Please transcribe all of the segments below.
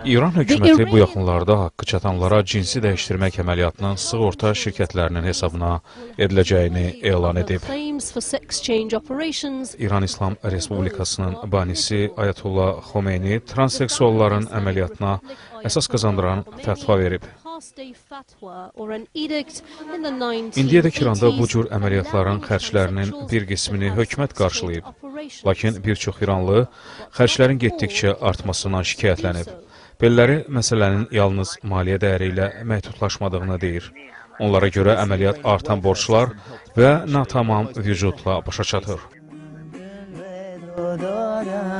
İran hökuməti bu yaxınlarda haqqı çatanlara cinsi dəyişdirmək əməliyyatının sığorta şirkətlərinin hesabına ediləcəyini elan edib. İran İslam Respublikasının banisi Ayətullah Xomeyni transseksualların əməliyyatına əsas qazandıran fətva verib. İndiyədək İranda bu cür əməliyyatların xərclərinin bir qismini hökumət qarşılayıb. Lakin bir çox İranlı xərclərin getdikcə artmasından şikayətlənib. Belləri məsələnin yalnız maliyyə dəyəri ilə məhdudlaşmadığını deyir. Onlara görə əməliyyat artan borclar və natamam vücudla başa çatır.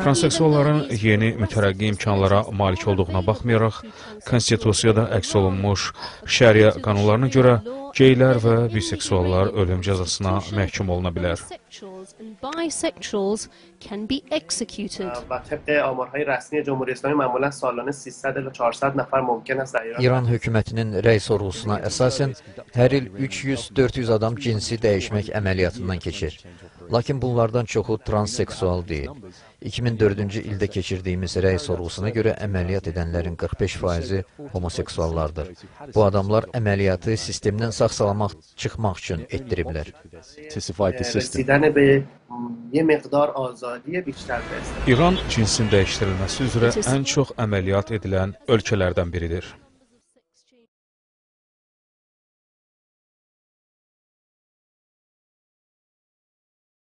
Transseksualların yeni mütərəqqi imkanlara malik olduğuna baxmayaraq, konstitusiyada əks olunmuş şəriə qanunlarına görə geylər və biseksuallar ölüm cəzasına məhkum oluna bilər. İran hökumətinin rəy sorğusuna əsasən hər il 300-400 adam cinsi dəyişmək əməliyyatından keçir. Lakin bunlardan çoxu transseksual deyil. 2004-cü ildə keçirdiyimiz rəy sorğusuna görə əməliyyat edənlərin 45%-i homoseksuallardır. Bu adamlar əməliyyatı sistemdən sağ-salamat çıxmaq üçün etdiriblər. İran cinsin dəyişdirilməsi üzrə ən çox əməliyyat edilən ölkələrdən biridir.